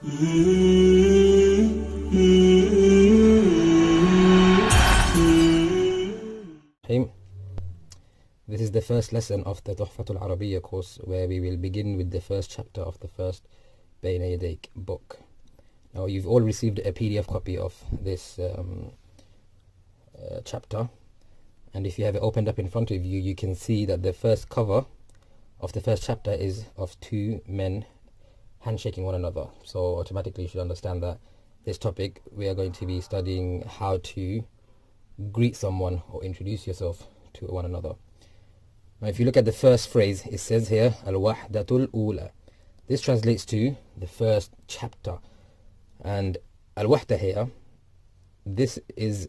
This is the first lesson of the Tuhfatul Arabiya course, where we will begin with the first chapter of the first Bayna Yadayk book. Now, you've all received a PDF copy of this chapter, and if you have it opened up in front of you, you can see that the first cover of the first chapter is of two men handshaking one another. So automatically you should understand that this topic, we are going to be studying how to greet someone or introduce yourself to one another. Now, if you look at the first phrase, it says here, Al-Wahdatul Ula. This translates to the first chapter. And Al-Wahda here, this is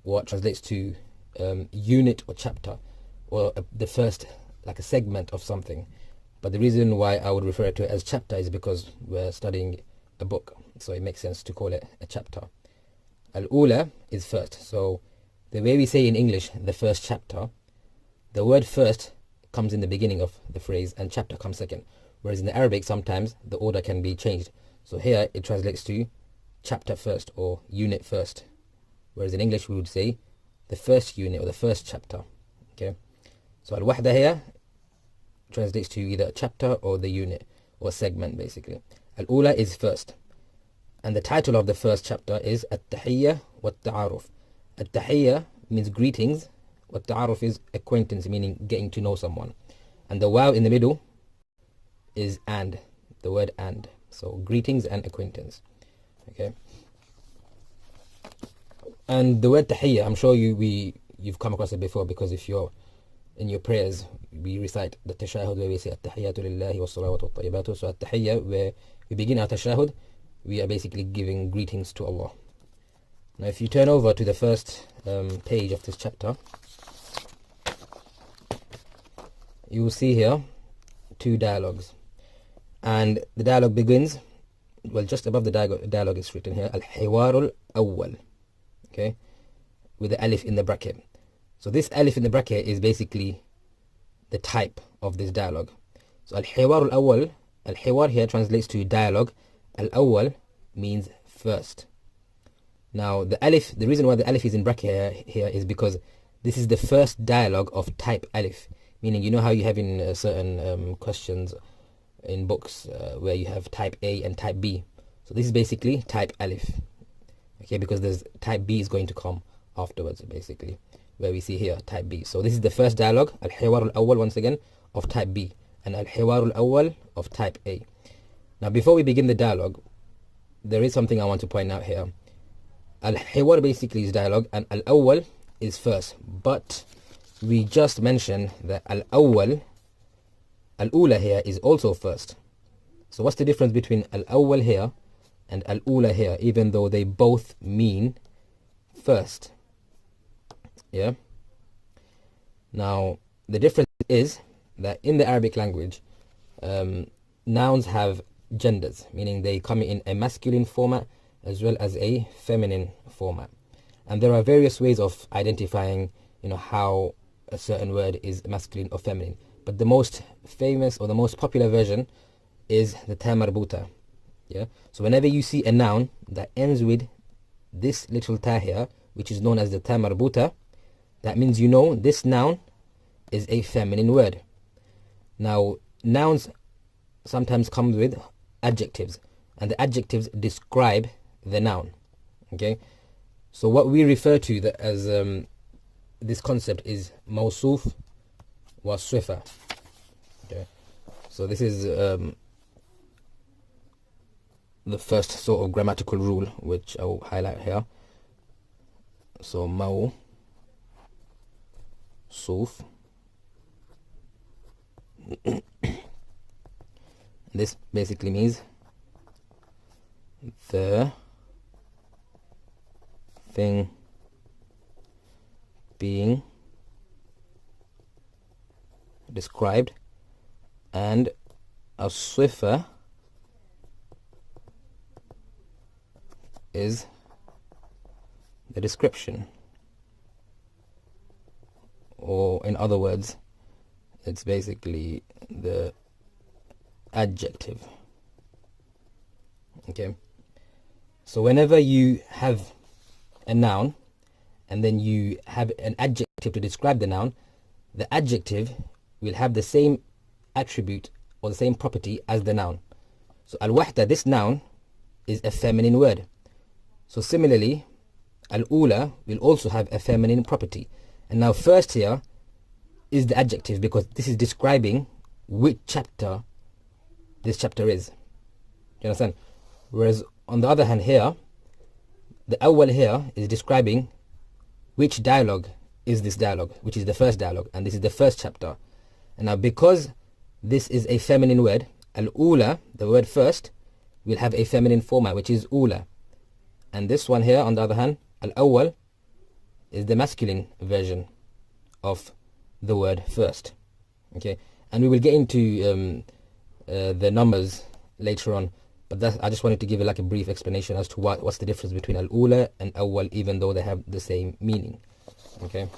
what translates to unit or chapter, or the first, like a segment of something. But the reason why I would refer to it as chapter is because we're studying a book. So it makes sense to call it a chapter. Al-Ula is first. So the way we say in English, the first chapter, the word first comes in the beginning of the phrase and chapter comes second. Whereas in the Arabic, sometimes the order can be changed. So here it translates to chapter first or unit first. Whereas in English we would say the first unit or the first chapter. Okay. So Al-Wahda here translates to either a chapter or the unit or segment basically. Al-Ula is first. And the title of the first chapter is At-Tahiyya wa-Ta'aruf. At-Tahiyya means greetings. Wat-Ta'aruf is acquaintance, meaning getting to know someone. And the waw in the middle is and, the word and. So greetings and acquaintance. Okay. And the word tahiyya, I'm sure you've come across it before, because if you're in your prayers, we recite the tashahud where we say at-tahiyyatu lillahi was-salawatu wat-tayyibatu. So at-tahiyya, where we begin our tashahud, we are basically giving greetings to Allah. Now if you turn over to the first page of this chapter, you will see here two dialogues. And the dialogue begins, well, just above the dialogue is written here, Al-Hiwarul Awwal. Okay, with the alif in the bracket. So this alif in the bracket is basically the type of this dialogue. So Al-Hiwarul Awwal, Al-Hiwar here translates to dialogue. Al-Awwal means first. Now the alif, the reason why the alif is in bracket here is because this is the first dialogue of type alif. Meaning, you know how you have in certain questions in books where you have type A and type B. So this is basically type alif. Okay, because there's type B is going to come afterwards, basically, where we see here type B. So this is the first dialogue, Al-Hiwar al-Awwal, once again, of type B, and Al-Hiwar al-Awwal of type A. Now, before we begin the dialogue, there is something I want to point out here. Al-Hiwar basically is dialogue, and Al-Awwal is first. But we just mentioned that Al-Awwal, Al-Ula here is also first. So what's the difference between Al-Awwal here and Al-Ula here, even though they both mean first? Yeah. Now, the difference is that in the Arabic language, nouns have genders, meaning they come in a masculine format as well as a feminine format. And there are various ways of identifying, how a certain word is masculine or feminine. But the most famous or the most popular version is the ta marbuta. Yeah. So whenever you see a noun that ends with this little ta here, which is known as the ta marbuta, that means this noun is a feminine word. Now, nouns sometimes come with adjectives, and the adjectives describe the noun. Okay. So what we refer to as this concept is mawsuf wa sifa. Okay. So this is the first sort of grammatical rule, which I will highlight here. So mawsuf, this basically means the thing being described, and a sifa is the description, or in other words, it's basically the adjective. Okay. So whenever you have a noun and then you have an adjective to describe the noun, the adjective will have the same attribute or the same property as the noun. So al-wahda, this noun, is a feminine word. So similarly, al-ula will also have a feminine property. And now first here is the adjective, because this is describing which chapter this chapter is. Do you understand? Whereas on the other hand here, the awwal here is describing which dialogue is this dialogue, which is the first dialogue, and this is the first chapter. And now because this is a feminine word, al-ula, the word first, will have a feminine format, which is ula. And this one here, on the other hand, al-awwal, is the masculine version of the word first. Okay, and we will get into the numbers later on, but I just wanted to give like a brief explanation as to what's the difference between al-ula and awwal, even though they have the same meaning. Okay.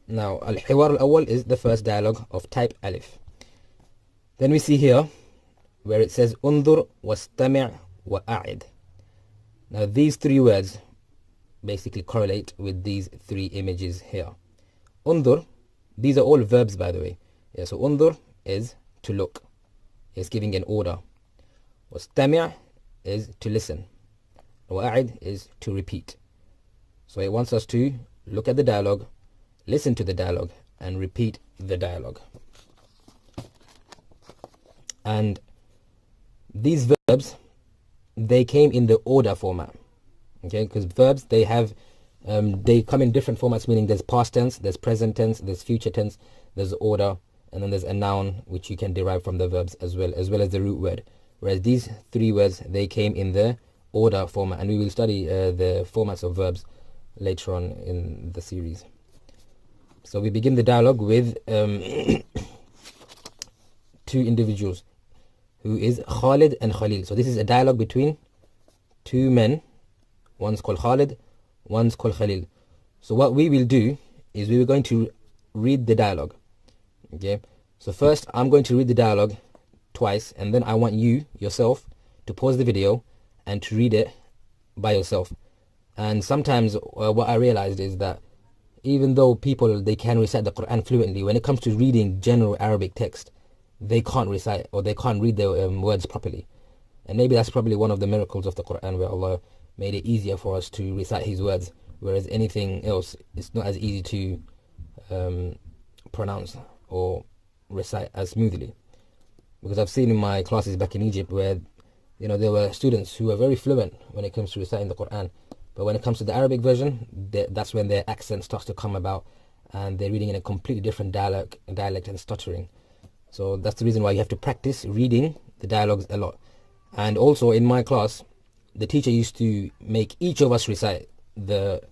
Now, al-hiwar al-awwal is the first dialogue of type alif. Then we see here where it says undur wastami' wa a'id. Now these three words basically correlate with these three images here. Undur, these are all verbs, by the way. Yeah, so undur is to look. It's giving an order. Wastami' is to listen. Wa'id is to repeat. So it wants us to look at the dialogue, listen to the dialogue, and repeat the dialogue. And these verbs, they came in the order format. Okay, because verbs, they come in different formats, meaning there's past tense, there's present tense, there's future tense, there's order, and then there's a noun which you can derive from the verbs as well as the root word. Whereas these three words, they came in the order format, and we will study the formats of verbs later on in the series. So we begin the dialogue with two individuals, who is Khalid and Khalil. So this is a dialogue between two men. One's called Khalid, one's called Khalil. So what we will do is we are going to read the dialogue. Okay. So first I'm going to read the dialogue twice, and then I want you yourself to pause the video and to read it by yourself. And sometimes what I realized is that even though people, they can recite the Quran fluently, when it comes to reading general Arabic text, they can't recite or they can't read the words properly. And maybe that's probably one of the miracles of the Quran, where Allah made it easier for us to recite His words, whereas anything else, it's not as easy to pronounce or recite as smoothly. Because I've seen in my classes back in Egypt where, you know, there were students who were very fluent when it comes to reciting the Quran, but when it comes to the Arabic version, that's when their accent starts to come about, and they're reading in a completely different dialect and stuttering. So that's the reason why you have to practice reading the dialogues a lot. And also in my class, the teacher used to make each of us recite the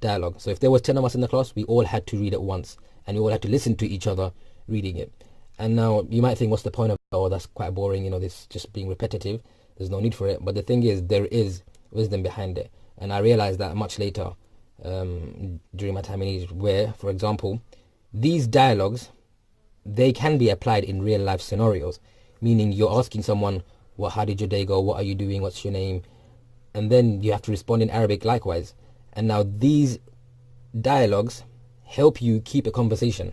dialogue. So if there was 10 of us in the class, we all had to read it once, and we all had to listen to each other reading it. And now you might think, what's the point of it? Oh, that's quite boring, you know, this just being repetitive. There's no need for it. But the thing is, there is wisdom behind it. And I realized that much later during my time in Egypt, where, for example, these dialogues, they can be applied in real life scenarios, meaning you're asking someone, how did your day go? What are you doing? What's your name? And then you have to respond in Arabic likewise. And now these dialogues help you keep a conversation,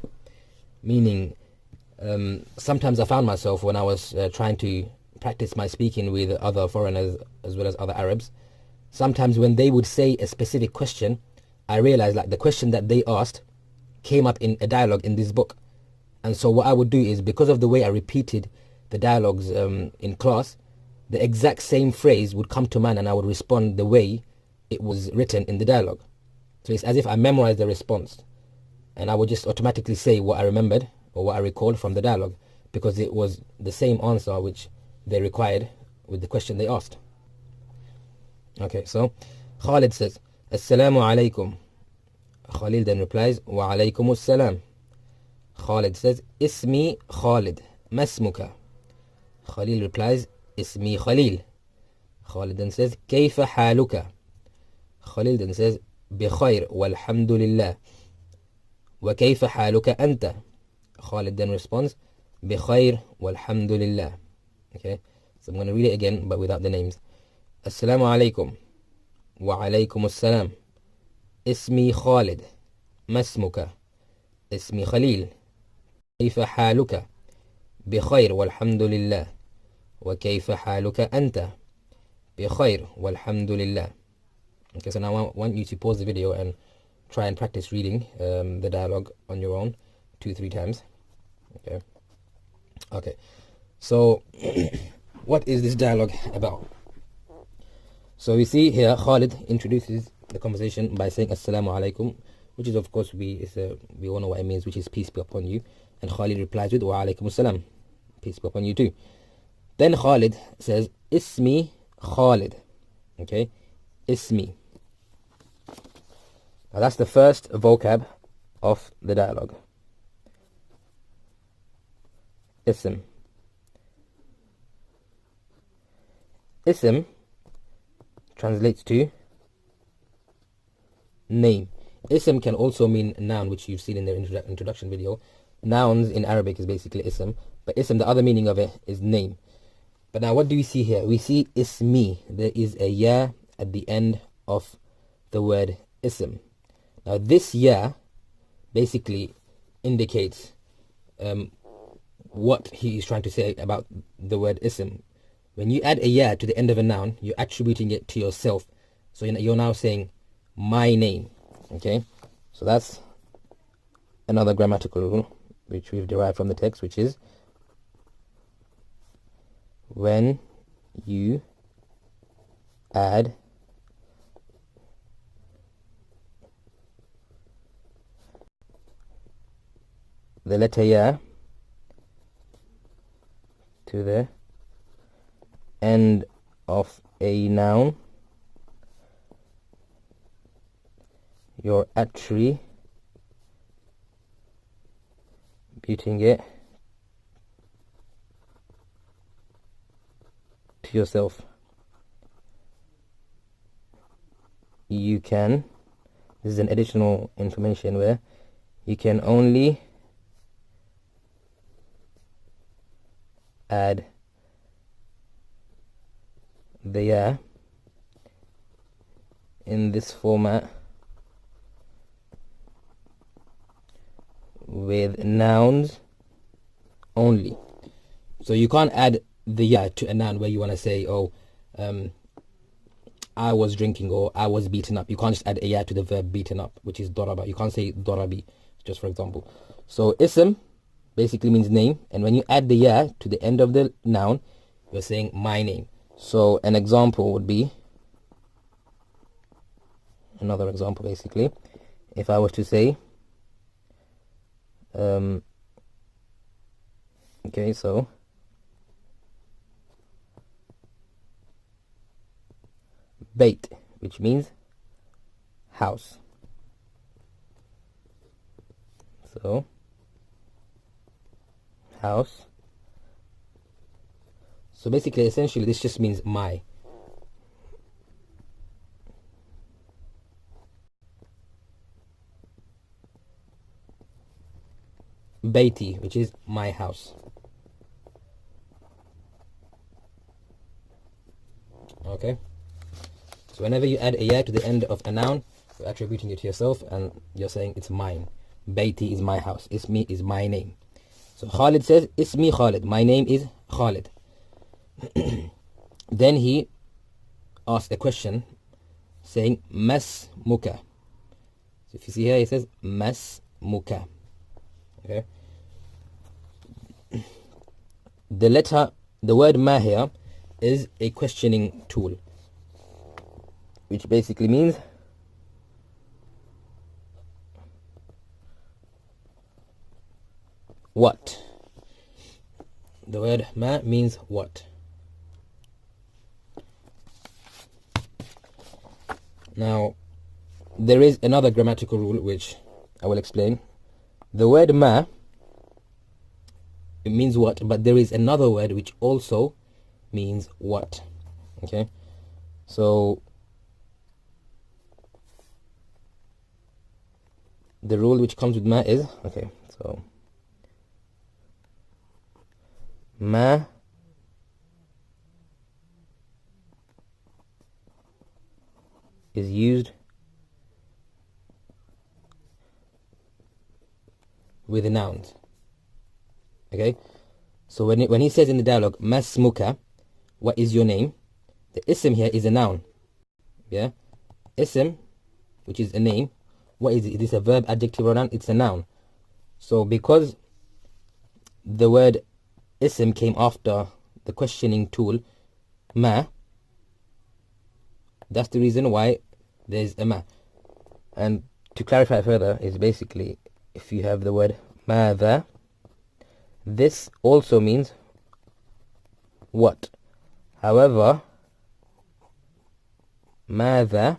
meaning sometimes I found myself when I was trying to practice my speaking with other foreigners as well as other Arabs, sometimes when they would say a specific question, I realized like the question that they asked came up in a dialogue in this book. And so what I would do is, because of the way I repeated the dialogues in class, the exact same phrase would come to mind, and I would respond the way it was written in the dialogue. So it's as if I memorized the response, and I would just automatically say what I remembered or what I recalled from the dialogue, because it was the same answer which they required with the question they asked. Okay, so Khalid says, Assalamu alaikum. Khalil then replies, Wa alaykum assalam. Khalid says, Ismi Khalid, masmuka. Khalil replies, Ismi Khalil. Khalid then says, Kayfa haluka. Khalil then says, Bikhair walhamdulillah. Wa kayfa haluka anta. Khalid then responds, بخير والحمد لله. Okay, so I'm going to read it again but without the names. السلام عليكم. وعليكم السلام. اسمي خالد. ما اسمك؟ اسمي خليل. كيف حالك؟ بخير والحمد لله. وكيف حالك أنت؟ بخير والحمد لله. Okay, so now I want you to pause the video and try and practice reading the dialogue on your own 2-3 times. Okay, so what is this dialogue about? So we see here Khalid introduces the conversation by saying Assalamu alaikum, which is of course we all know what it means, which is peace be upon you, and Khalid replies with Wa alaikum assalam, peace be upon you too. Then Khalid says Ismi Khalid. Okay, Ismi. Now that's the first vocab of the dialogue. Ism. Ism translates to name. Ism can also mean noun, which you've seen in the introduction video. Nouns in Arabic is basically ism, but ism, the other meaning of it is name. But now what do we see here? We see ismi. There is a ya at the end of the word ism. Now this ya basically indicates what he is trying to say about the word ism. When you add a ya to the end of a noun, you're attributing it to yourself. So you're now saying my name. Okay, so that's another grammatical rule which we've derived from the text, which is when you add the letter ya to the end of a noun, you're attributing it to yourself. You can, this is an additional information where you can only add the ya in this format with nouns only. So you can't add the ya to a noun where you want to say, oh, I was drinking or I was beaten up. You can't just add a ya to the verb beaten up, which is daraba. You can't say darabi, just for example. So ism basically means name, and when you add the ya to the end of the noun, you're saying my name. So an example would be, another example basically, if I was to say, okay, so Bait, which means house. So house. So basically, essentially, this just means my. Baiti, which is my house. Okay. So whenever you add a ya to the end of a noun, you're attributing it to yourself and you're saying it's mine. Baiti is my house. Ismi is my name. So Khalid says, Ismi Khalid. My name is Khalid. Then he asked a question saying Mas Muka. So if you see here, he says Mas Muka. Okay. The word ma here is a questioning tool, which basically means what. The word ma means what. Now, there is another grammatical rule which I will explain. The word ma, it means what, but there is another word which also means what. Okay, so the rule which comes with ma is, okay, so Ma is used with nouns. Okay, so when he says in the dialogue, masmuka, what is your name? The ism here is a noun. Yeah, ism, which is a name. What is it? Is this a verb, adjective, or noun? It's a noun. So because the word ism came after the questioning tool, ma, that's the reason why there's a ma. And to clarify further is basically, if you have the word ماذا, this also means what. However, ماذا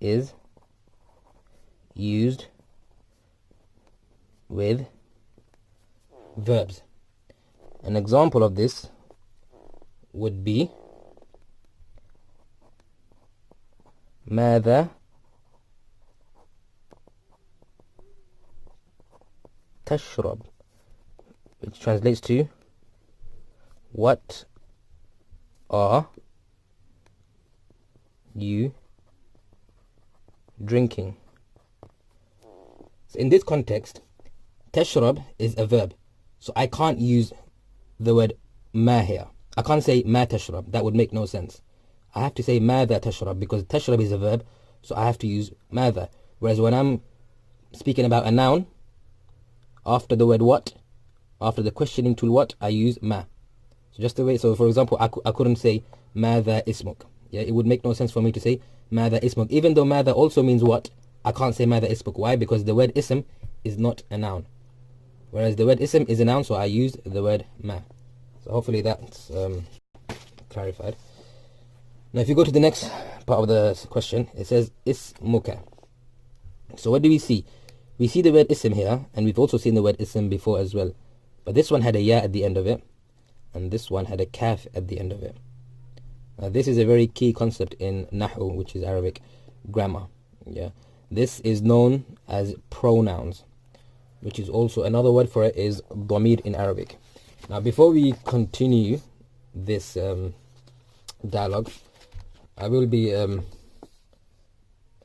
is used with verbs. An example of this would be ماذا تشرب, which translates to what are you drinking. So in this context, tashrab is a verb, so I can't use the word ma here. I can't say ma tashrab, that would make no sense. I have to say madha tashrab, because tashrab is a verb, so I have to use madha. Whereas when I'm speaking about a noun, after the word what, after the questioning tool what, I use ma. So just the way, so for example, I couldn't say madha ismuk. Yeah, it would make no sense for me to say madha ismuk. Even though madha also means what, I can't say madha ismuk. Why? Because the word ism is not a noun. Whereas the word ism is a noun, so I use the word ma. So hopefully that's clarified. Now if you go to the next part of the question, it says ismuka. So what do we see? We see the word ism here, and we've also seen the word ism before as well. But this one had a ya at the end of it, and this one had a kaf at the end of it. Now this is a very key concept in Nahu, which is Arabic grammar. Yeah, this is known as pronouns, which is also another word for it is dhamir in Arabic. Now before we continue this dialogue, I will be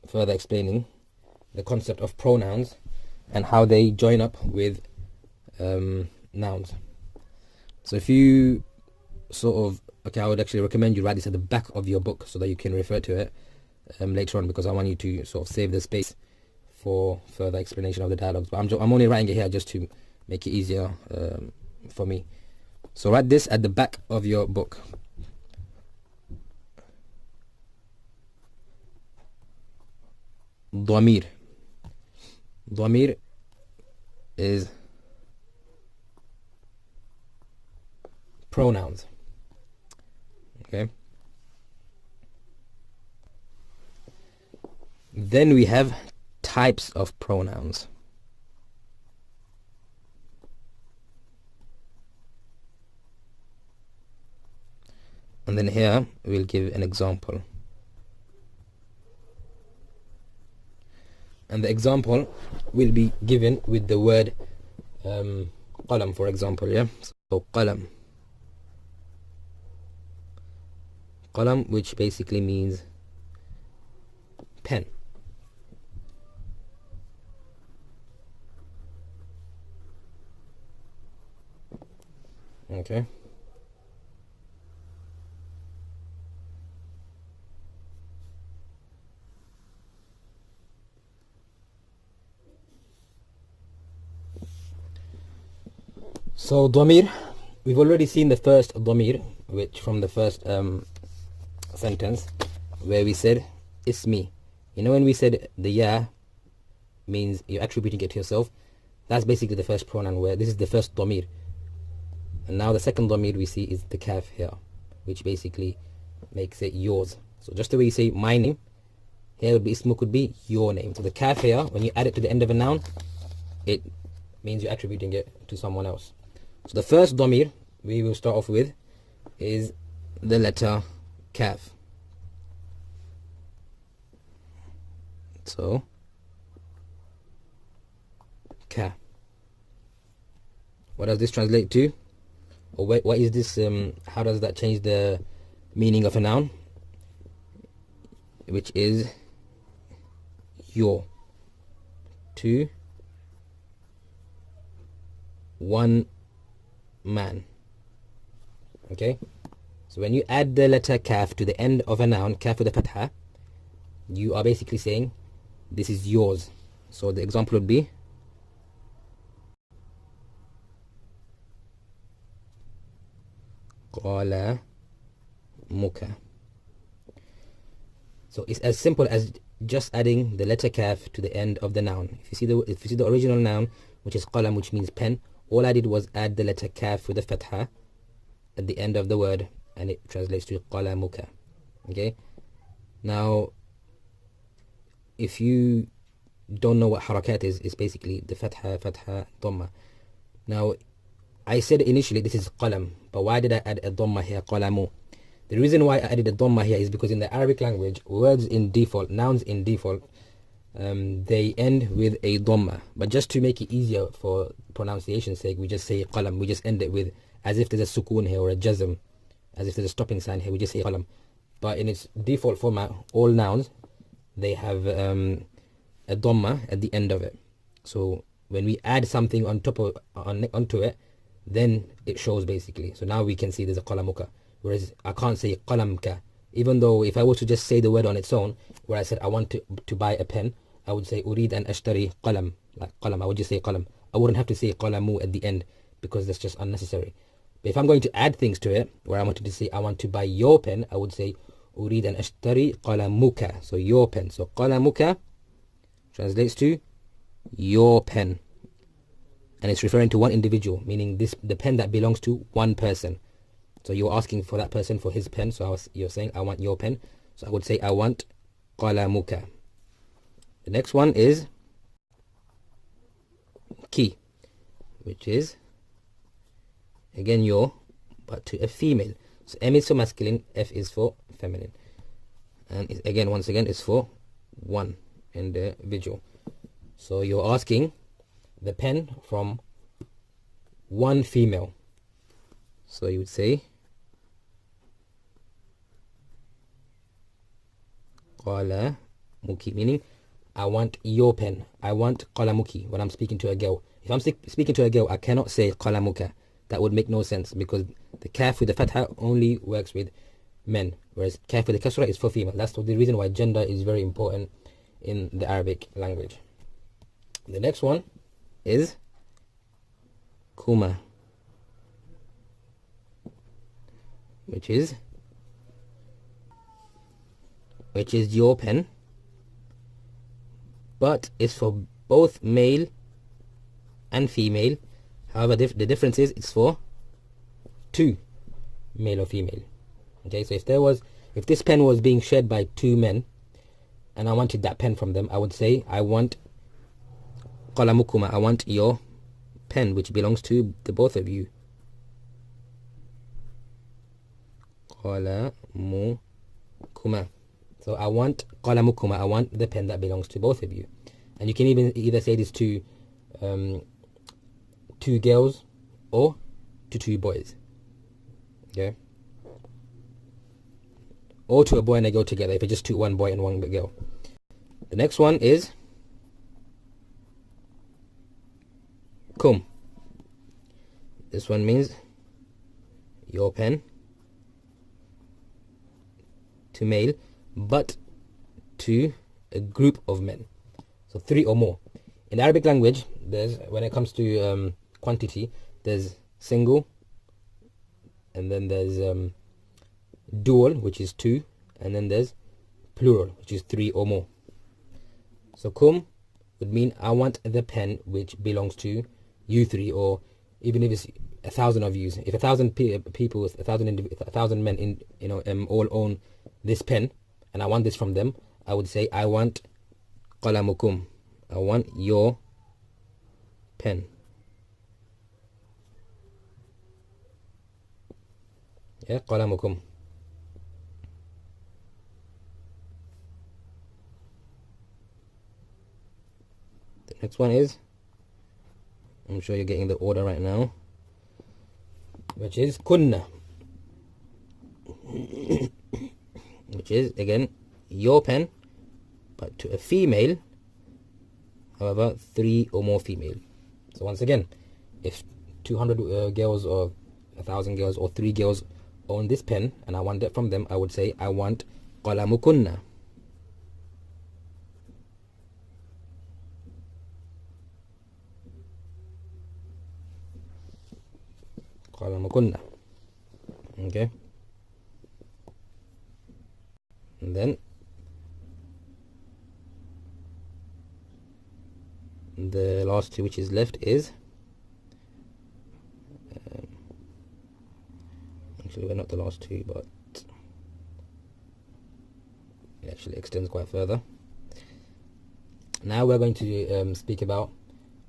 further explaining the concept of pronouns and how they join up with nouns. So if you I would actually recommend you write this at the back of your book so that you can refer to it later on, because I want you to sort of save the space for further explanation of the dialogues. But I'm only writing it here just to make it easier for me. So write this at the back of your book. Dhamir. Dhamir is pronouns. Okay. Then we have types of pronouns. And then here we'll give an example. And the example will be given with the word qalam, for example. Yeah, so qalam. Qalam, which basically means pen. Okay. So dhamir, we've already seen the first dhamir, which from the first sentence, where we said ismi. You know, when we said the ya means you're attributing it to yourself, that's basically the first pronoun, where this is the first dhamir. And now the second dhamir we see is the kaf here, which basically makes it yours. So just the way you say my name, here would be ismu, could be your name. So the kaf here, when you add it to the end of a noun, it means you're attributing it to someone else. So the first dhamir we will start off with is the letter kaf. So ka. What does this translate to? Or what is this? How does that change the meaning of a noun, which is your? 2 1 man. Okay, so when you add the letter kaf to the end of a noun, kaf with a fatha, you are basically saying this is yours. So the example would be qala muka. So it's as simple as just adding the letter kaf to the end of the noun. If you see the original noun, which is qalam, which means pen, all I did was add the letter kaf with a fatha at the end of the word, and it translates to qalamuka. Okay, now if you don't know what harakat is, it's basically the fatha, dhamma. Now I said initially this is qalam, but why did I add a dhamma here, qalamu? The reason why I added a dhamma here is because in the Arabic language, words in default, nouns in default, they end with a dhamma. But just to make it easier for pronunciation's sake, we just say qalam. We just end it with, as if there's a sukoon here or a jazm, as if there's a stopping sign here. We just say qalam. But in its default format, all nouns, they have a dhamma at the end of it. So when we add something on top of onto it, then it shows basically. So now we can see there's a qalamuka. Whereas I can't say qalamka, even though if I were to just say the word on its own, where I said I want to buy a pen, I would say urid an ashtari qalam, like qalam. I would just say qalam. I wouldn't have to say qalamu at the end because that's just unnecessary. But if I'm going to add things to it, where I wanted to say I want to buy your pen, I would say urid an ashtari qalamuka. So your pen. So qalamuka translates to your pen, and it's referring to one individual, meaning the pen that belongs to one person. So you're asking for that person for his pen. So you're saying I want your pen. So I would say I want qalamuka. The next one is ki, which is again your, but to a female. So M is for masculine, F is for feminine, and once again is for one individual. So you're asking the pen from one female. So you would say qalamuki, meaning I want your pen. I want qalamuki when I'm speaking to a girl. If I'm speaking to a girl, I cannot say qalamuka. That would make no sense because the kaf with the fatha only works with men, whereas kaf with the kasra is for female. That's the reason why gender is very important in the Arabic language. The next one is kuma, which is your pen, but it's for both male and female. However, the difference is it's for two, male or female. Okay, so if this pen was being shared by two men and I wanted that pen from them, I would say I want qalamukuma, I want your pen which belongs to the both of you. Qalamukuma. So I want qalamukuma, I want the pen that belongs to both of you. And you can either say this to two girls or to two boys. Okay? Or to a boy and a girl together if it's just one boy and one girl. The next one is kum. This one means your pen to male, but to a group of men. So 3 or more. In the Arabic language, when it comes to quantity, there's single, and then there's dual, which is 2, and then there's plural, which is 3 or more. So kum would mean I want the pen which belongs to you 3, or even if it's 1,000 of you. If 1,000 people, 1,000 men all own this pen, and I want this from them, I would say I want qalamukum, I want your pen. Yeah, qalamukum. The next one is, I'm sure you're getting the order right now. which is kunna, which is again your pen, but to a female. However, 3 or more female. So once again, if 200 girls or 1,000 girls or 3 girls own this pen and I want it from them, I would say I want qalamukunna. Qalamukunna. Okay. And then the last two which is left is actually we're not the last two, but it actually extends quite further. Now we're going to speak about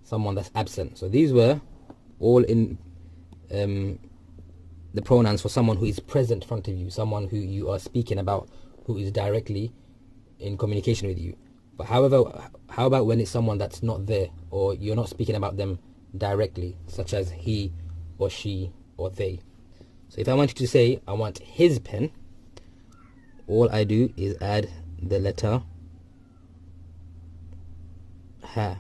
someone that's absent. So these were all in the pronouns for someone who is present in front of you, someone who you are speaking about, who is directly in communication with you. But however, how about when it's someone that's not there, or you're not speaking about them directly, such as he or she or they? So if I want you to say I want his pen, all I do is add the letter ha.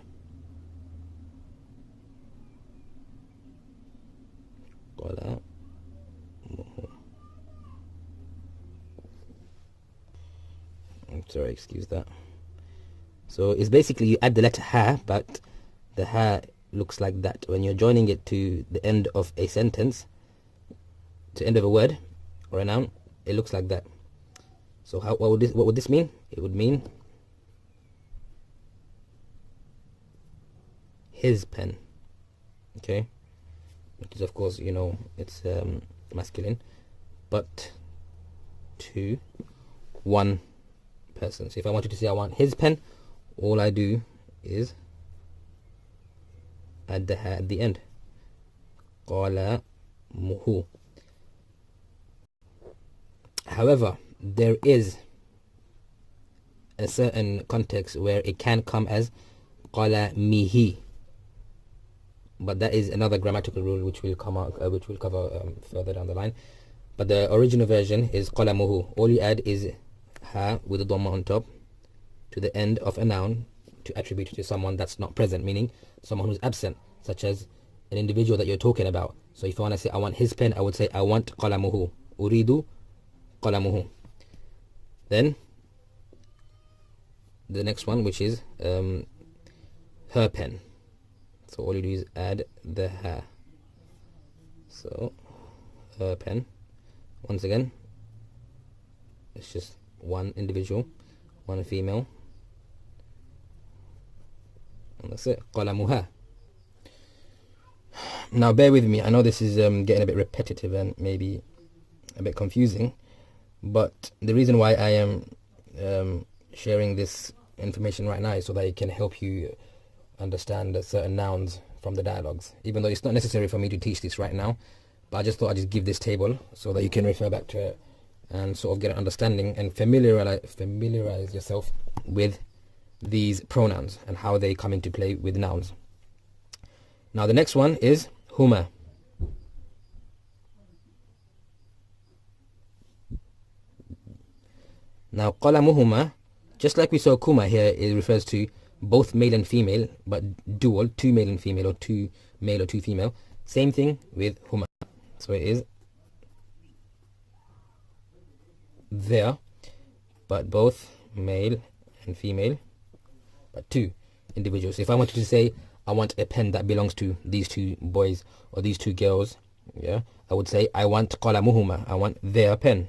I'm sorry, excuse that. So it's basically you add the letter ha, but the ha looks like that. When you're joining it to the end of a sentence, to end of a word or a noun, it looks like that. So what would this mean? It would mean his pen. Okay, which is of course, you know, it's masculine, but to one person. So if I wanted to say I want his pen, all I do is add the ha at the end. Qalamuhu. However, there is a certain context where it can come as qalamihi, but that is another grammatical rule which will come out, which we'll cover further down the line. But the original version is qalamuhu. All you add is ha with a dhamma on top to the end of a noun to attribute it to someone that's not present, meaning someone who's absent, such as an individual that you're talking about. So if I want to say I want his pen, I would say I want qalamuhu. Uridu qalamuhu. Then the next one, which is her pen. So all you do is add the ha. So her pen. Once again, it's just one individual, one female, and that's it. Qalamuha. Now bear with me, I know this is getting a bit repetitive and maybe a bit confusing, but the reason why I am sharing this information right now is so that it can help you understand certain nouns from the dialogues, even though it's not necessary for me to teach this right now, but I just thought I'd just give this table so that you can refer back to it and sort of get an understanding and familiarize yourself with these pronouns and how they come into play with nouns. Now the next one is huma. Now qalamuhuma, just like we saw kuma here, it refers to both male and female, but dual, 2 male and female, or 2 male or 2 female. Same thing with huma. So it is there, but both male and female, but 2 individuals. So if I wanted to say I want a pen that belongs to these 2 boys or these 2 girls, yeah, I would say I want qalamuhuma, I want their pen.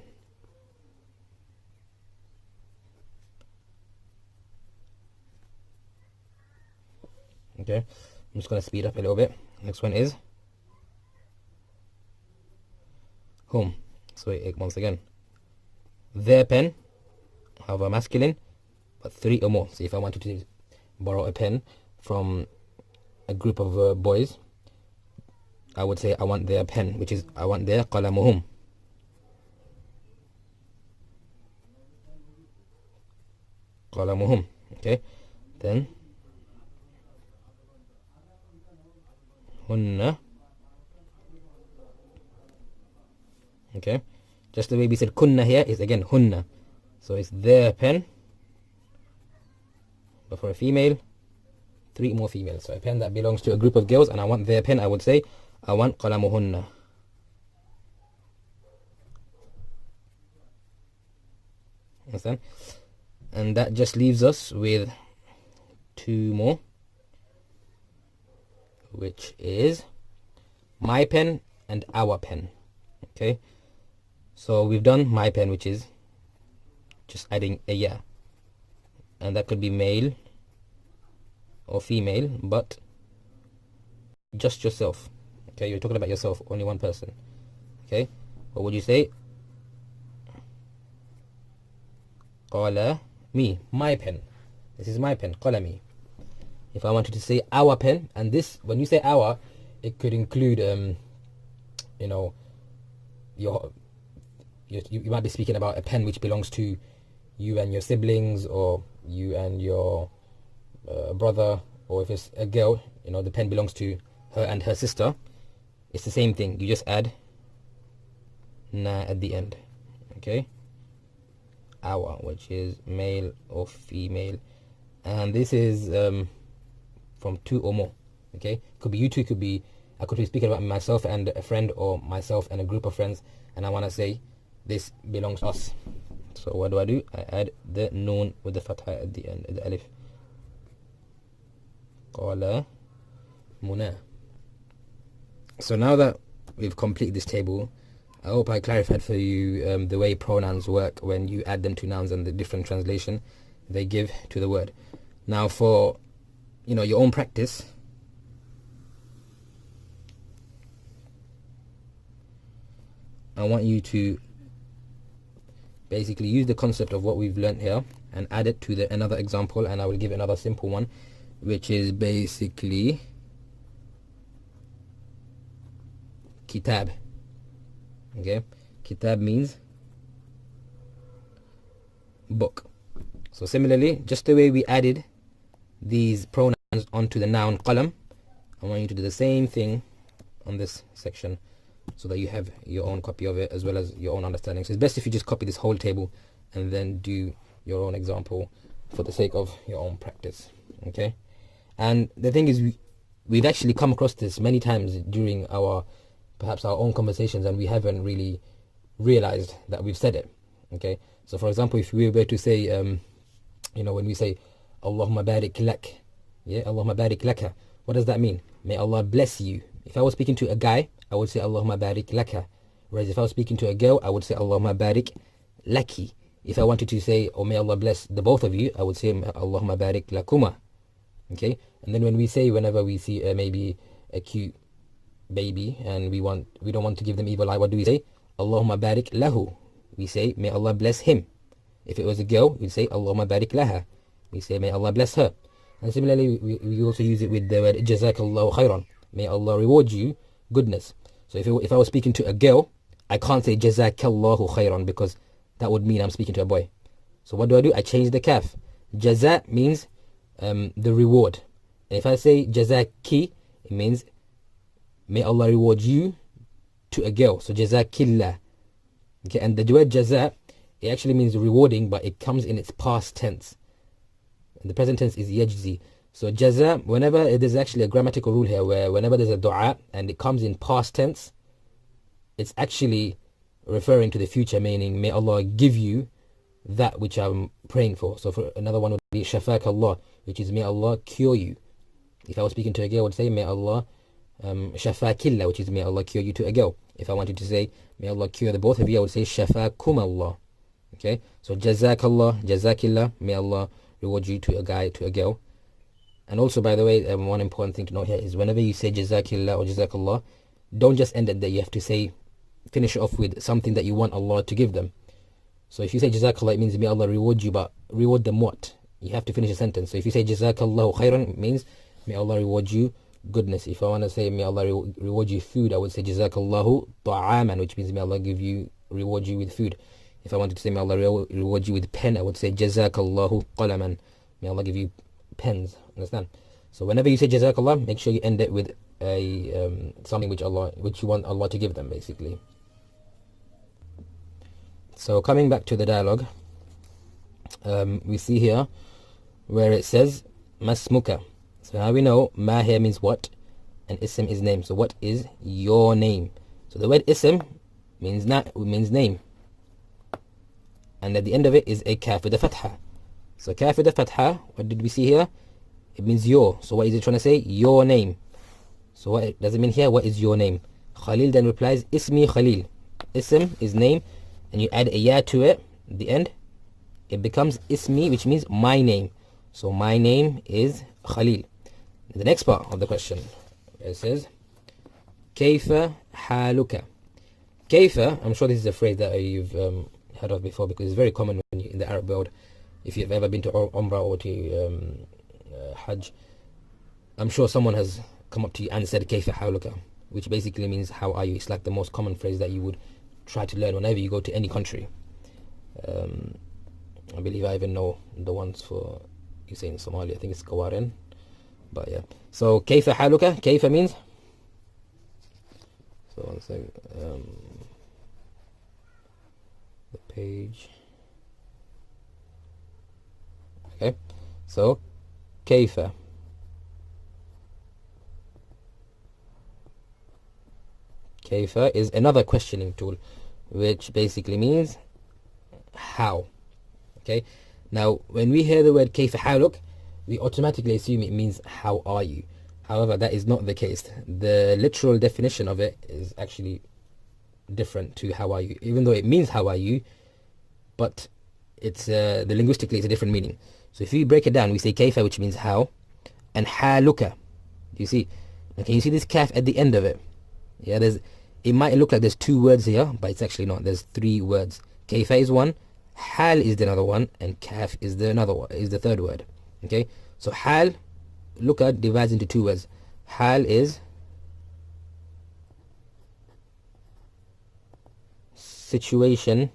Okay, I'm just going to speed up a little bit. Next one is hum. So once again, their pen, however masculine, but 3 or more. So if I wanted to borrow a pen from a group of boys, I would say I want their pen, which is I want their qalamuhum. Qalamuhum. Okay, then hunna. Okay, just the way we said kunna here is again hunna. So it's their pen, but for a female, 3 more females. So a pen that belongs to a group of girls, and I want their pen, I would say I want qalamuhunna. Understand? And that just leaves us with 2 more, which is my pen and our pen. Okay, so we've done my pen, which is just adding a ya, and that could be male or female, but just yourself. Okay, you're talking about yourself, only one person. Okay, what would you say? Qala me, my pen. This is my pen, qalami. If I wanted to say our pen, and this, when you say our, it could include you know, you might be speaking about a pen which belongs to you and your siblings, or you and your brother, or if it's a girl, you know, the pen belongs to her and her sister. It's the same thing, you just add na at the end. Okay, our, which is male or female, and this is from 2 or more. Okay, could be you two, could be, I could be speaking about myself and a friend, or myself and a group of friends, and I want to say this belongs to us. So what do? I add the noon with the fatha at the end, the alif. Qala muna. So now that we've completed this table, I hope I clarified for you the way pronouns work when you add them to nouns and the different translation they give to the word. Now for, you know, your own practice, I want you to basically use the concept of what we've learnt here and add it to another example, and I will give another simple one, which is basically kitab. Okay, kitab means book. So similarly, just the way we added these pronouns onto the noun qalam, I want you to do the same thing on this section, so that you have your own copy of it as well as your own understanding. So it's best if you just copy this whole table and then do your own example for the sake of your own practice. Okay, and the thing is, we've actually come across this many times during perhaps our own conversations, and we haven't really realized that we've said it. Okay, so for example, if we were to say you know, when we say Allahumma barik lak, yeah, Allahumma barik laka, what does that mean? May Allah bless you. If I was speaking to a guy, I would say Allahumma barik laka, whereas if I was speaking to a girl, I would say Allahumma barik laki. If I wanted to say, oh, may Allah bless the both of you, I would say Allahumma barik lakuma. Okay, and then whenever we see maybe a cute baby and we don't want to give them evil eye, what do we say? Allahumma barik lahu. We say may Allah bless him. If it was a girl, we'd say Allahumma barik laha. We say may Allah bless her. And similarly, we also use it with the word jazakallahu khairan. May Allah reward you goodness. So if I was speaking to a girl, I can't say jazakallahu khairan, because that would mean I'm speaking to a boy. So what do? I change the kaf. Jaza means the reward. And if I say jazaki, it means may Allah reward you to a girl. So jazakillah. Okay, and the word jaza, it actually means rewarding, but it comes in its past tense. And the present tense is yajzi. So jaza, whenever there's actually a grammatical rule here, where whenever there's a dua and it comes in past tense, it's actually referring to the future, meaning may Allah give you that which I'm praying for. So for another one would be shafak Allah, which is may Allah cure you. If I was speaking to a girl, I would say may Allah shafakillah, which is may Allah cure you to a girl. If I wanted to say may Allah cure the both of you, I would say shafakum Allah. Okay, so jazakallah, jazakillah, may Allah reward you to a guy, to a girl. And also, by the way, one important thing to note here is whenever you say jazakillah or jazakallah, don't just end it there. You have to say, finish off with something that you want Allah to give them. So if you say jazakallah, it means may Allah reward you, but reward them what? You have to finish a sentence. So if you say jazakallahu khairan, it means may Allah reward you goodness. If I want to say may Allah reward you food, I would say jazakallahu ta'aman, which means may Allah reward you with food. If I wanted to say may Allah reward you with pen, I would say jazakallahu qalaman, may Allah give you pens. Understand? So whenever you say jazakallah, make sure you end it with a something which you want Allah to give them, basically. So coming back to the dialogue, we see here where it says masmuka. So now we know ma here means what, and ism is name. So what is your name? So the word ism means name, and at the end of it is a kaf with a fatha. So kaf with a fatha, what did we see here? It means your. So what is it trying to say? Your name. So what does it mean here? What is your name? Khalil then replies, Ismi Khalil. Ism is name, and you add a ya to it at the end. It becomes Ismi, which means my name. So my name is Khalil. The next part of the question, it says, Kayfa haluka. Kayfa, I'm sure this is a phrase that you've heard of before, because it's very common in the Arab world. If you've ever been to Umrah or to Hajj, I'm sure someone has come up to you and said Kayfa haluka, which basically means how are you. It's like the most common phrase that you would try to learn whenever you go to any country. I believe I even know the ones for, you say in Somalia, I think it's Kawaren. But yeah. So Kayfa haluka, Kayfa means, so one second, the page. Okay. So Kayfa. Kayfa is another questioning tool, which basically means how. Okay. Now, when we hear the word Kayfa haluk, we automatically assume it means how are you. However, that is not the case. The literal definition of it is actually different to how are you, even though it means how are you, but it's the linguistically it's a different meaning. So if you break it down, we say Kayfa, which means how, and haluka. You see? Now, can you see this kaf at the end of it? Yeah, it might look like there's two words here, but it's actually not. There's three words. Kayfa is one, hal is the other one, and kaf is the third word. Okay, so hal, look at, divides into two words. Hal is situation,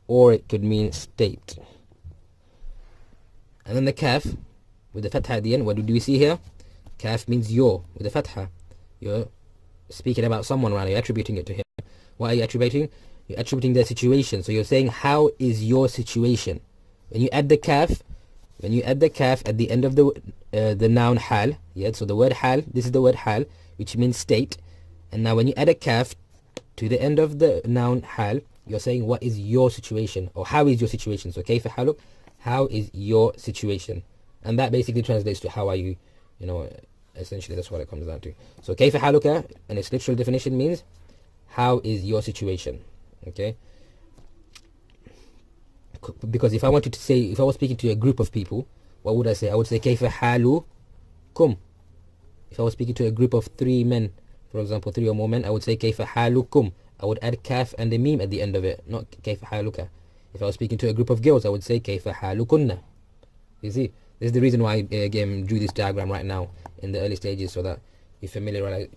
or it could mean state. And then the kaf with the fatha at the end, what do we see here? Kaf means your, with the fatha. You're speaking about someone, right? You're attributing it to him. What are you attributing? You're attributing their situation. So you're saying, how is your situation? When you add the kaf at the end of the noun hal, yeah, so the word hal, this is the word hal, which means state. And now when you add a kaf to the end of the noun hal, you're saying, what is your situation, or how is your situation? So kayfa haluk, how is your situation? And that basically translates to how are you, essentially that's what it comes down to. So kayfa haluka, and its literal definition means how is your situation. Okay, because if I wanted to say, if I was speaking to a group of people, what would I say? I would say kayfa halukum. If I was speaking to a group of three men, for example, three or more men, I would say kayfa halukum. I would add kaf and a meme at the end of it, not kayfa haluka. If I was speaking to a group of girls, I would say kayfa halukunna. You see, this is the reason why I again drew this diagram right now in the early stages, so that you familiarize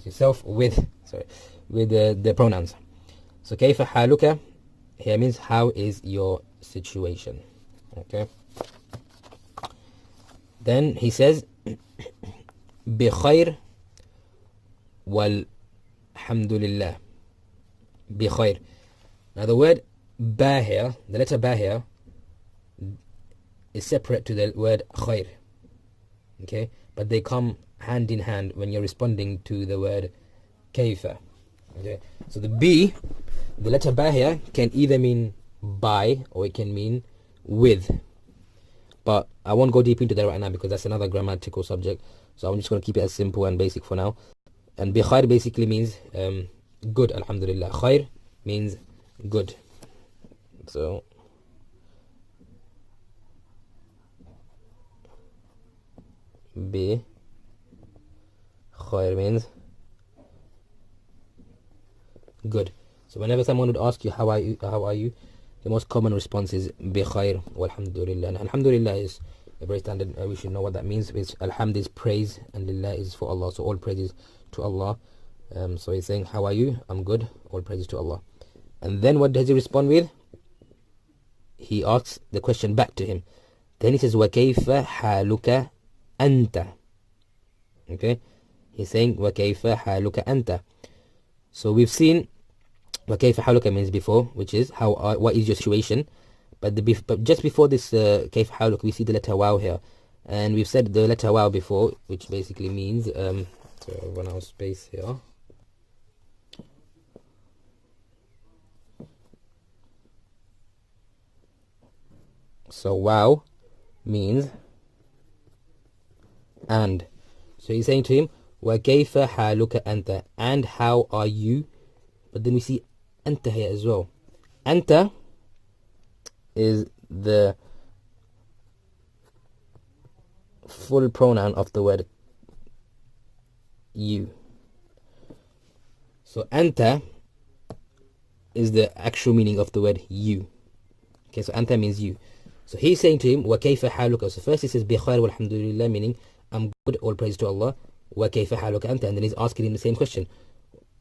yourself with the pronouns. So kayfa haluka here means how is your situation. Okay. Then he says بخير والحمد لله. بخير. Now the word ba here, the letter ba here, is separate to the word khair. Okay, but they come hand in hand when you're responding to the word kayfa. Okay, so the b, the letter ba here, can either mean by or it can mean with, but I won't go deep into that right now because that's another grammatical subject, so I'm just going to keep it as simple and basic for now. And bi khair basically means good, alhamdulillah. Khair means good. So bi khair means good. So whenever someone would ask you how are you, the most common response is bi khair walhamdulillah. And alhamdulillah is a very standard, we should know what that means. It's alhamd is praise and lillah is for Allah, so all praises to Allah. So he's saying, how are you? I'm good, all praises to Allah. And then what does he respond with? He asks the question back to him. Then he says, wa kayfa haluka anta. Okay, he's saying wa kayfa haluka anta. So we've seen وكيف حالك means before, which is what is your situation. But just before this كيف حالك, we see the letter واو here, and we've said the letter واو before, which basically means so I'll run out of space here. So wow means and. So he's saying to him, وَكَيْفَ حَالُكَ أَنْتَ, and how are you? But then we see أنت here as well. أنت is the full pronoun of the word you. So أنت is the actual meaning of the word you. Okay, so أنت means you. So he's saying to him, وَكَيْفَ حَالُكَ. So first he says بِخَيْرٍ وَالْحَمْدُ لِلَّهِ, meaning I'm good, all praise to Allah. وَكَيْفَ حَالُكَ أَنْتَ, and then he's asking him the same question,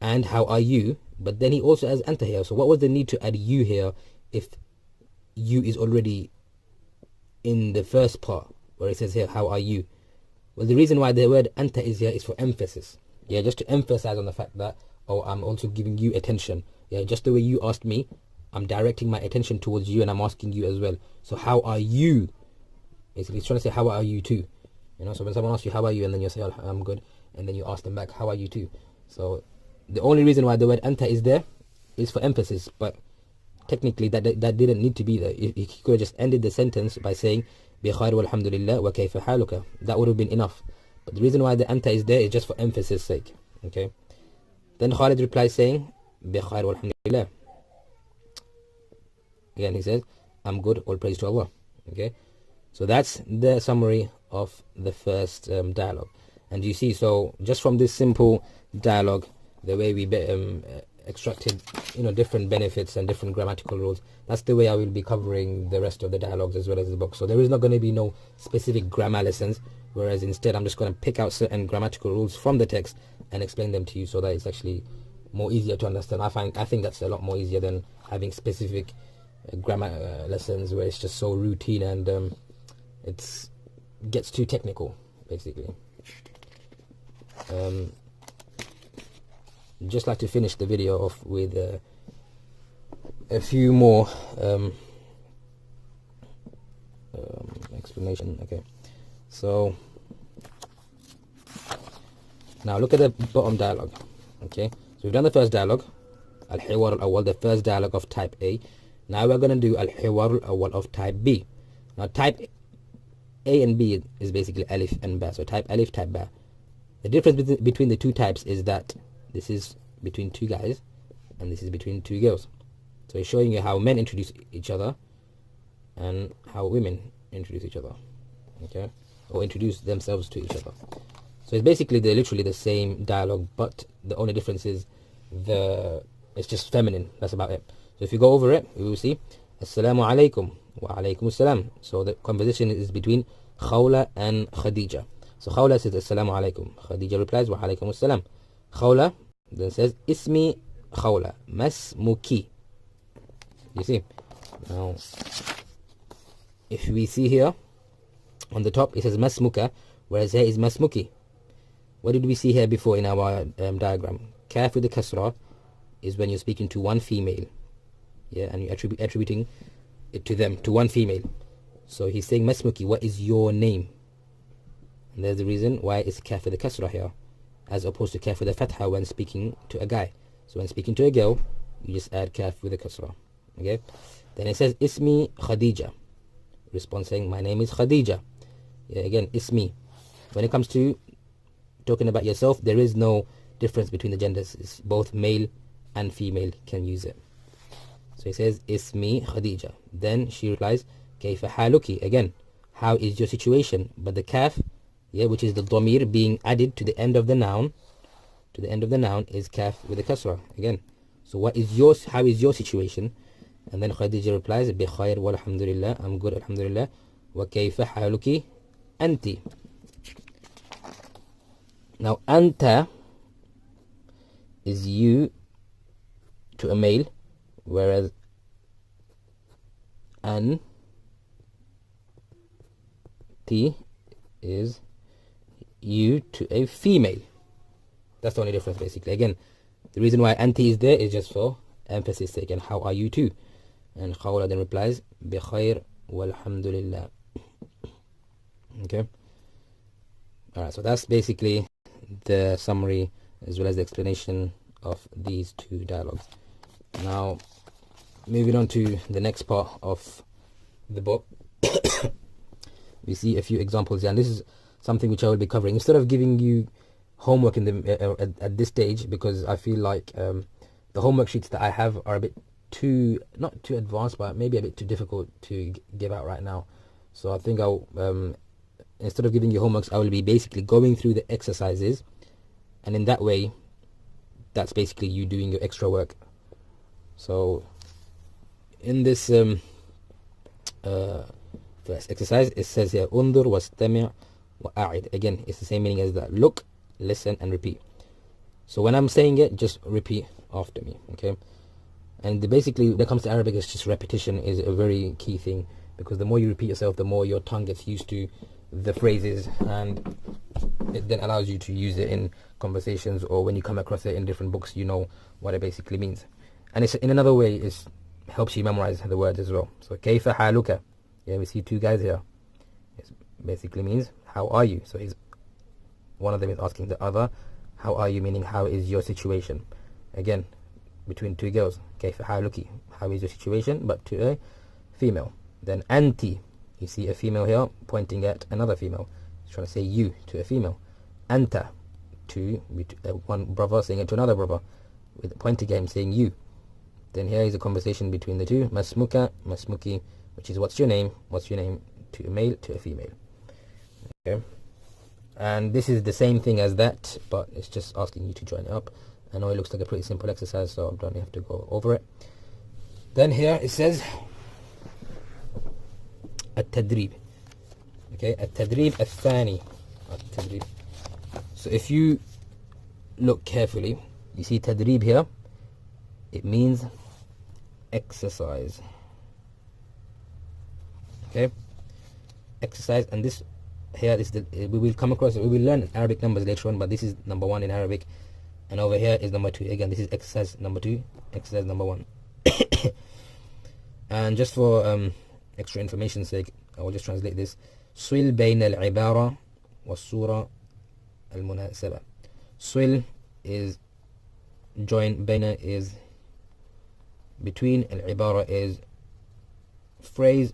and how are you? But then he also has أنت here. So what was the need to add you here if you is already in the first part where it says here, how are you? Well, the reason why the word أنت is here is for emphasis. Yeah, just to emphasize on the fact that, oh, I'm also giving you attention. Yeah, just the way you asked me, I'm directing my attention towards you, and I'm asking you as well. So how are you? Basically, he's trying to say, how are you too? You know, so when someone asks you, how are you? And then you say, oh, I'm good. And then you ask them back, how are you too? So the only reason why the word anta is there is for emphasis. But technically, that didn't need to be there. He could have just ended the sentence by saying, بِخَيْرٍ وَالْحَمْدُ لِلَّهِ وَكَيْفَ حَالُكَ. That would have been enough. But the reason why the anta is there is just for emphasis sake. Okay. Then Khalid replies saying, بِخَيْرٍ وَالْحَمْدُ لِلَّهِ. Again, he says, I'm good, all praise to Allah. Okay. So that's the summary of the first dialogue. And you see, so just from this simple dialogue, the way we extracted, different benefits and different grammatical rules, that's the way I will be covering the rest of the dialogues as well as the book. So there is not going to be no specific grammar lessons, whereas instead I'm just going to pick out certain grammatical rules from the text and explain them to you so that it's actually more easier to understand. I think that's a lot more easier than having specific grammar lessons where it's just so routine and it gets too technical, basically. Just like to finish the video off with a few more explanation. Okay, so now look at the bottom dialogue. Okay, so we've done the first dialogue, al-hiwar al-awwal, the first dialogue of type A. Now we're going to do al-hiwar al-awwal of type B. Now type A and B is basically alif and ba. So type alif, type ba. The difference between the two types is that this is between two guys and this is between two girls. So it's showing you how men introduce each other and how women introduce each other. Okay, or introduce themselves to each other. So it's basically literally the same dialogue, but the only difference is it's just feminine. That's about it. So if you go over it, we will see Assalamu alaikum wa alaikum assalam. So the conversation is between Khawla and Khadija. So Khawla says Assalamu alaikum. Khadija replies wa alaikum assalam. Khawla then says Ismi Khawla Masmuki. You see? Now if we see here on the top it says Masmuka, whereas here is Masmuki. What did we see here before in our diagram? Kaf with the kasra is when you're speaking to one female. Yeah, and you're attributing it to them, to one female. So he's saying Masmuki, what is your name? And there's the reason why it's kaf with the kasra here, as opposed to kaf with the fatha when speaking to a guy. So when speaking to a girl, you just add kaf with the kasra. Okay? Then it says Ismi Khadija. Response saying, my name is Khadija. Yeah, again, Ismi. When it comes to talking about yourself, there is no difference between the genders. It's both male and female can use it. So he says, Ismi Khadija. Then she replies, Kayfa haluki. Again, how is your situation? But the kaf, yeah, which is the dhamir being added to the end of the noun, is kaf with the kasra. Again, so how is your situation? And then Khadija replies, Bi khair walhamdulillah. I'm good, alhamdulillah. Wa kayfa haluki anti. Now, anta is you to a male, whereas anti is you to a female. That's the only difference, basically. Again, the reason why anti is there is just for emphasis sake. And how are you too? And Khawla then replies, بخير والحمد لله. Okay. Alright, so that's basically the summary as well as the explanation of these two dialogues. Now, moving on to the next part of the book, we see a few examples here, and this is something which I will be covering instead of giving you homework in the at this stage, because I feel like the homework sheets that I have are a bit too, not too advanced, but maybe a bit too difficult to give out right now. So I think I'll instead of giving you homeworks, I will be basically going through the exercises, and in that way, that's basically you doing your extra work. So in this first exercise, it says here, undur wastami' wa'a'id. Again, it's the same meaning as that. Look, listen, and repeat. So when I'm saying it, just repeat after me, okay? And basically, when it comes to Arabic, it's just repetition is a very key thing, because the more you repeat yourself, the more your tongue gets used to the phrases, and it then allows you to use it in conversations, or when you come across it in different books, you know what it basically means. And it's in another way, it helps you memorize the words as well. So kayfa haluka, yeah, we see two guys here. It basically means how are you. So one of them is asking the other, how are you, meaning how is your situation. Again, between two girls, kayfa haluki, how is your situation, but to a female. Then anti, you see a female here pointing at another female. He's trying to say you to a female. Anta, to one brother saying it to another brother, with pointing at him saying you. Then here is a conversation between the two. Masmuka, masmuki, which is what's your name to a male to a female. Okay. And this is the same thing as that, but it's just asking you to join it up. I know it looks like a pretty simple exercise, so I don't have to go over it. Then here it says التدريب. Okay, التدريب الثاني. التدريب. So if you look carefully, you see تدريب here. It means exercise. Okay, exercise, and this here is the we will come across. We will learn Arabic numbers later on, but this is number 1 in Arabic, and over here is number 2. Again, this is exercise number 2, exercise number 1. And just for extra information's sake, I will just translate this. Swil بين العبارة والصورة المناسبة. Swil is join, بين is between, al-ibara is phrase,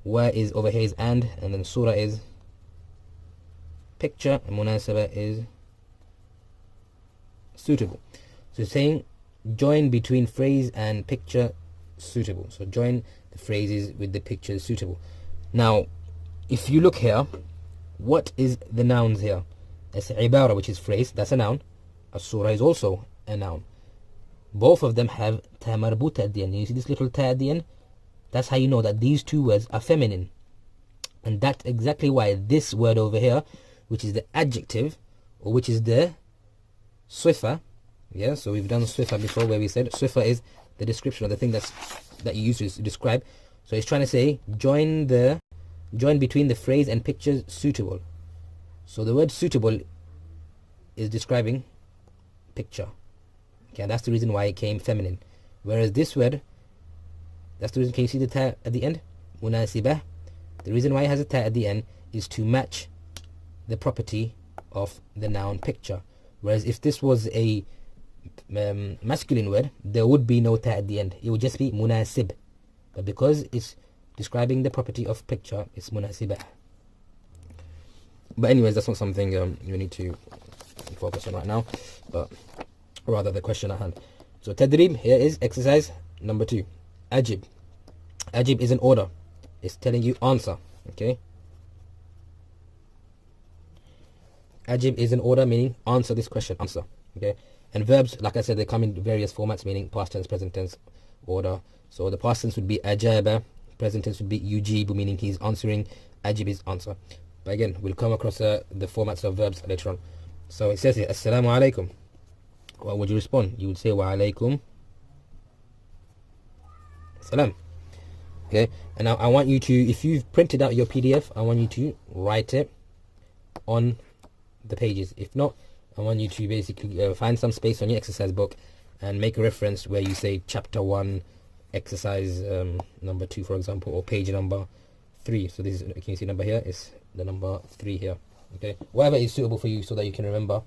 wa is over here is and then surah is picture, and munasaba is suitable. So saying join between phrase and picture suitable. So join the phrases with the pictures suitable. Now, if you look here, what is the nouns here? It's ibara, which is phrase, that's a noun. As-surah is also a noun. Both of them have ta marbuta at the end. You see this little ta at the end? That's how you know that these two words are feminine. And that's exactly why this word over here, which is the adjective, or which is the swifa, yeah, so we've done swifa before, where we said swifa is the description of the thing that you use to describe. So it's trying to say join between the phrase and pictures suitable. So the word suitable is describing picture. Okay, that's the reason why it came feminine. Whereas this word, that's the reason. Can you see the ta at the end? Munasibah. The reason why it has a ta at the end is to match the property of the noun picture. Whereas if this was a masculine word, there would be no ta at the end. It would just be munasib. But because it's describing the property of picture, it's munasibah. But anyways, that's not something you need to focus on right now, but rather the question at hand. So tadrib here is exercise number 2. Ajib. Ajib is an order. It's telling you answer. Okay. Ajib is an order, meaning answer this question. Answer. Okay. And verbs, like I said, they come in various formats, meaning past tense, present tense, order. So the past tense would be ajaba, present tense would be yujibu, meaning he's answering. Ajib is answer. But again, we'll come across the formats of verbs later on. So it says here, Assalamu alaikum. What would you respond? You would say wa alaikum salam. Okay, and now I want you to, if you've printed out your PDF, I want you to write it on the pages. If not, I want you to basically find some space on your exercise book and make a reference where you say chapter 1, exercise number 2, for example, or page number 3. So this is, can you see number here? It's the number 3 here. Okay, whatever is suitable for you so that you can remember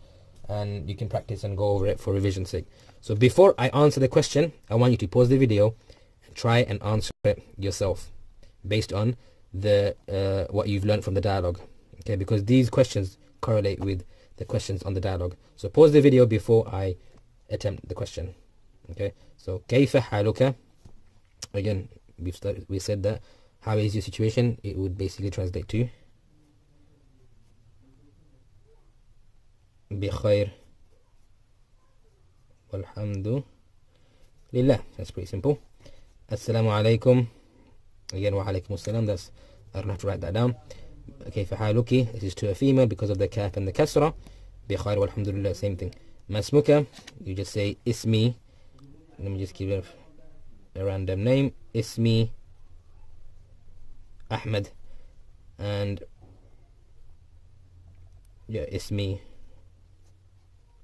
and you can practice and go over it for revision's sake. So before I answer the question, I want you to pause the video and try and answer it yourself based on the what you've learned from the dialogue. Okay, because these questions correlate with the questions on the dialogue. So pause the video before I attempt the question. Okay, so كيف حالك? Again, we said that how is your situation? It would basically translate to بخير والحمد لله. That's pretty simple. Assalamu alaikum. Again, wa alaikum assalam. That's, I don't have to write that down. كيف حالك? This is to a female because of the kaf and the kasra. بخير والحمد لله, same thing. ما اسمك? You just say اسمي. Let me just give it a random name. اسمي Ahmed. And yeah, اسمي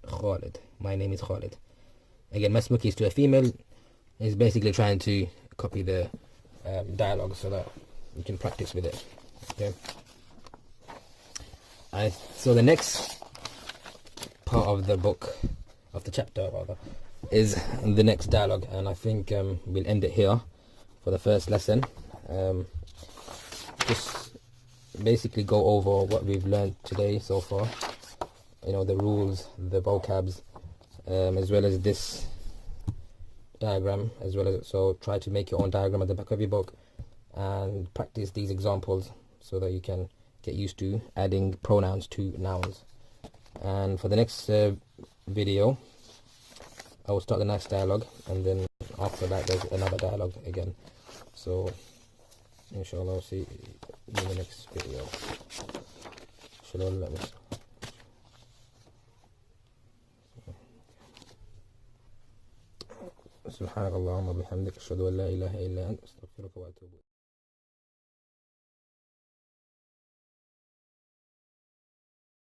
Khalid. My name is Khalid. Again, masmuki is to a female. Is basically trying to copy the dialogue so that you can practice with it. Okay. So the next part of the book, of the chapter rather, is the next dialogue, and I think we'll end it here for the first lesson. Just basically go over what we've learned today so far. You know, the rules, the vocabs, as well as this diagram, as well as, so try to make your own diagram at the back of your book and practice these examples so that you can get used to adding pronouns to nouns. And for the next video, I will start the next dialogue, and then after that there's another dialogue again. So inshallah I'll see you in the next video. Inshallah. سبحانك اللهم وبحمدك أشهد أن لا إله إلا أنت أستغفرك وأتوب إليك.